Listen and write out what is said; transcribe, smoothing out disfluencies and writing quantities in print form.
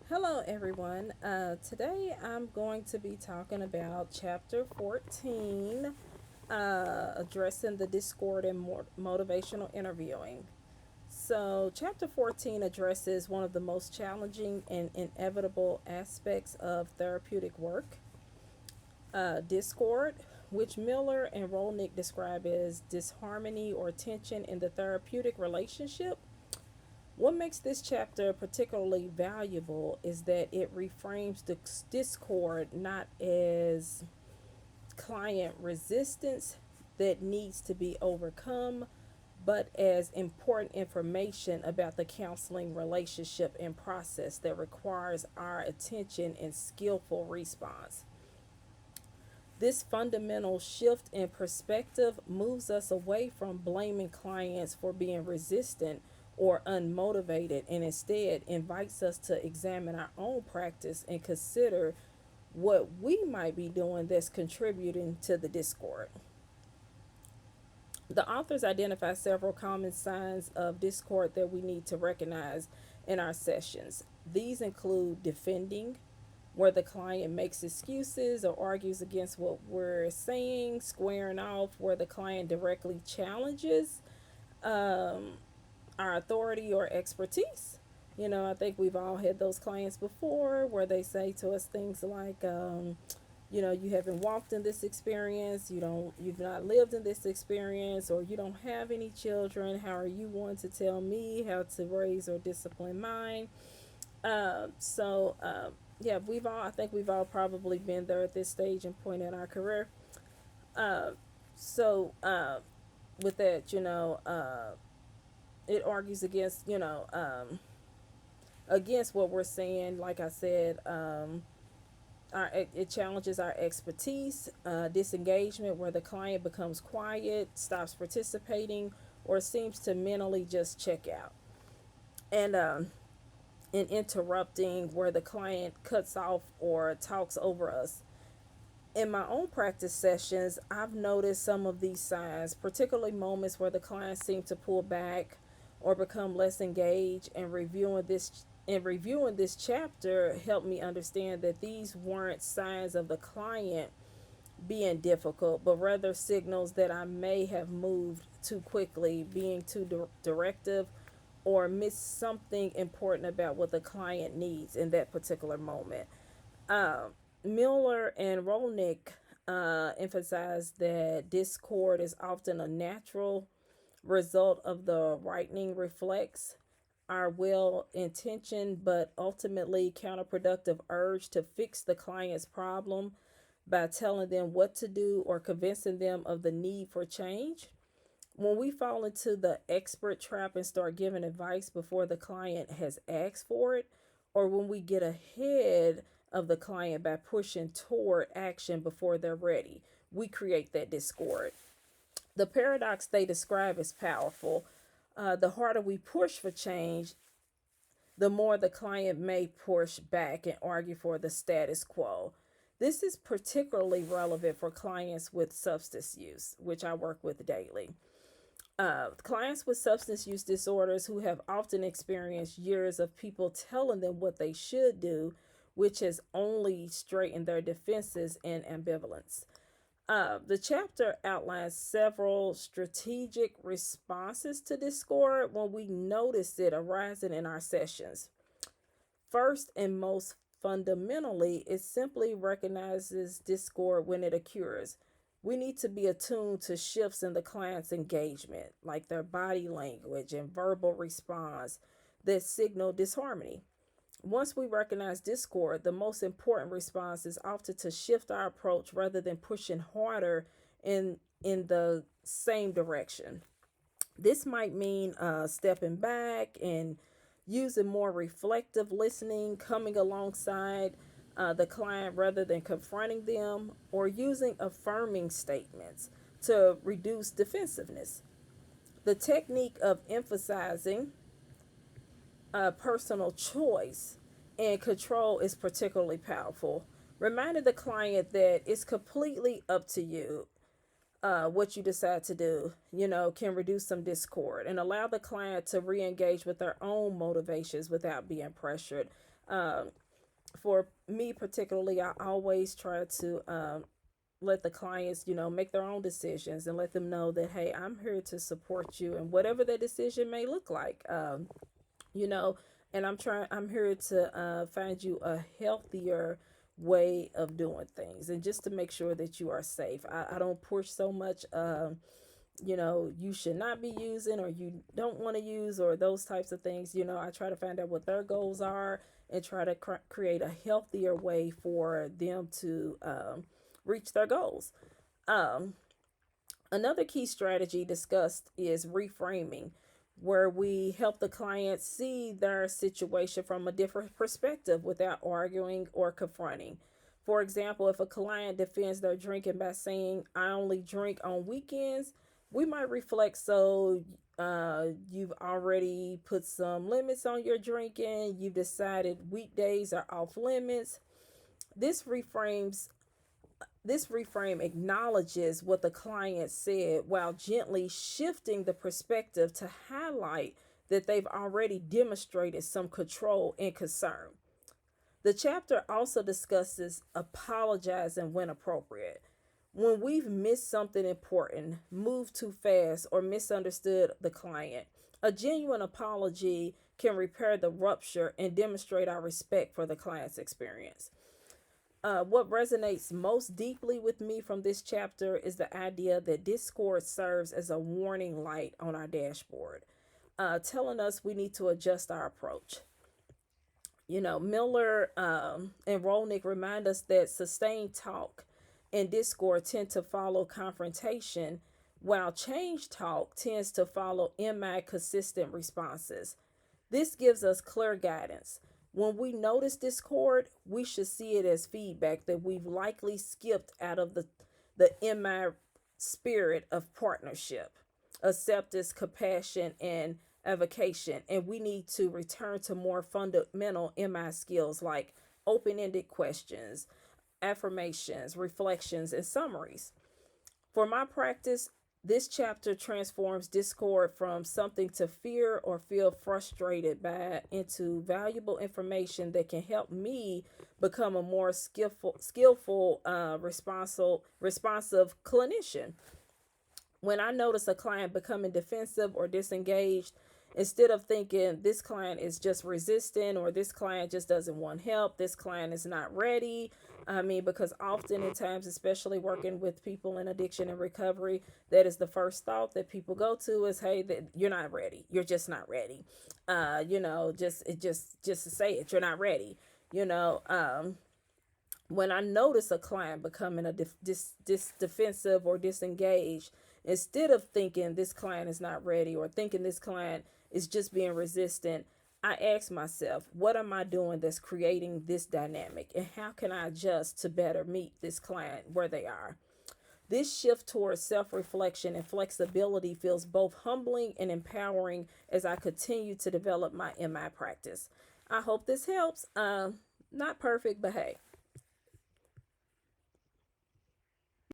Hello, everyone. Today I'm going to be talking about Chapter 14, addressing the discord and motivational interviewing. So, Chapter 14 addresses one of the most challenging and inevitable aspects of therapeutic work, discord, which Miller and Rolnick describe as disharmony or tension in the therapeutic relationship. What makes this chapter particularly valuable is that it reframes the discord not as client resistance that needs to be overcome, but as important information about the counseling relationship and process that requires our attention and skillful response. This fundamental shift in perspective moves us away from blaming clients for being resistant or unmotivated and instead invites us to examine our own practice and consider what we might be doing that's contributing to the discord. The authors identify several common signs of discord that we need to recognize in our sessions. These include defending, where the client makes excuses or argues against what we're saying, squaring off, where the client directly challenges our authority or expertise. I think we've all had those clients before where they say to us things like, you haven't walked in this experience, you've not lived in this experience, or you don't have any children. How are you going to tell me how to raise or discipline mine? Yeah, I think we've all probably been there at this stage and point in our career. Uh, so, with that, it argues against, against what we're saying. Like I said, it challenges our expertise, disengagement, where the client becomes quiet, stops participating, or seems to mentally just check out. And in interrupting, where the client cuts off or talks over us. In my own practice sessions, I've noticed some of these signs, particularly moments where the clients seem to pull back or become less engaged. And reviewing this chapter helped me understand that these weren't signs of the client being difficult, but rather signals that I may have moved too quickly, being too directive, or missed something important about what the client needs in that particular moment. Um, Miller and Rolnick emphasize that discord is often a natural result of the writing reflects our well intentioned but ultimately counterproductive urge to fix the client's problem by telling them what to do or convincing them of the need for change. When we fall into the expert trap and start giving advice before the client has asked for it, or when we get ahead of the client by pushing toward action before they're ready, we create that discord. The paradox they describe is powerful. The harder we push for change, the more the client may push back and argue for the status quo. This is particularly relevant for clients with substance use, which I work with daily. Clients with substance use disorders who have often experienced years of people telling them what they should do, which has only straightened their defenses and ambivalence. The chapter outlines several strategic responses to discord when we notice it arising in our sessions. First and most fundamentally, it simply recognizes discord when it occurs. We need to be attuned to shifts in the client's engagement, like their body language and verbal response, that signal disharmony. Once we recognize discord, the most important response is often to shift our approach rather than pushing harder in the same direction. This might mean stepping back and using more reflective listening, coming alongside the client rather than confronting them, or using affirming statements to reduce defensiveness. The technique of emphasizing personal choice and control is particularly powerful. Reminding the client that it's completely up to you what you decide to do, can reduce some discord and allow the client to re engage with their own motivations without being pressured. For me particularly, I always try to let the clients, make their own decisions and let them know that, hey, I'm here to support you and whatever that decision may look like. You know, and I'm here to find you a healthier way of doing things and just to make sure that you are safe. I don't push so much, you should not be using or you don't want to use or those types of things. I try to find out what their goals are and try to create a healthier way for them to reach their goals. Um, Another key strategy discussed is reframing, where we help the client see their situation from a different perspective without arguing or confronting. For example, if a client defends their drinking by saying, I only drink on weekends, we might reflect, so you've already put some limits on your drinking, you've decided weekdays are off limits. This reframes this reframe acknowledges what the client said while gently shifting the perspective to highlight that they've already demonstrated some control and concern. The chapter also discusses apologizing when appropriate. When we've missed something important, moved too fast, or misunderstood the client, a genuine apology can repair the rupture and demonstrate our respect for the client's experience. What resonates most deeply with me from this chapter is the idea that Discord serves as a warning light on our dashboard, telling us we need to adjust our approach. Miller and Rolnick remind us that sustained talk and discord tend to follow confrontation, while change talk tends to follow consistent responses. This gives us clear guidance. When we notice discord, we should see it as feedback that we've likely skipped out of the MI spirit of partnership, acceptance, compassion, and avocation. And we need to return to more fundamental MI skills like open ended questions, affirmations, reflections, and summaries. For my practice, this chapter transforms discord from something to fear or feel frustrated by into valuable information that can help me become a more skillful, responsive clinician. When I notice a client becoming defensive or disengaged, instead of thinking this client is just resistant or this client just doesn't want help, this client is not ready. I mean, because often at times, especially working with people in addiction and recovery, that is the first thought that people go to is, hey, that you're not ready. You're just not ready. Just to say it, you're not ready. You know, when I notice a client becoming defensive or disengaged, instead of thinking this client is not ready or thinking this client is just being resistant, I ask myself, what am I doing that's creating this dynamic? And how can I adjust to better meet this client where they are? This shift towards self reflection and flexibility feels both humbling and empowering as I continue to develop my MI practice. I hope this helps. Not perfect, but hey.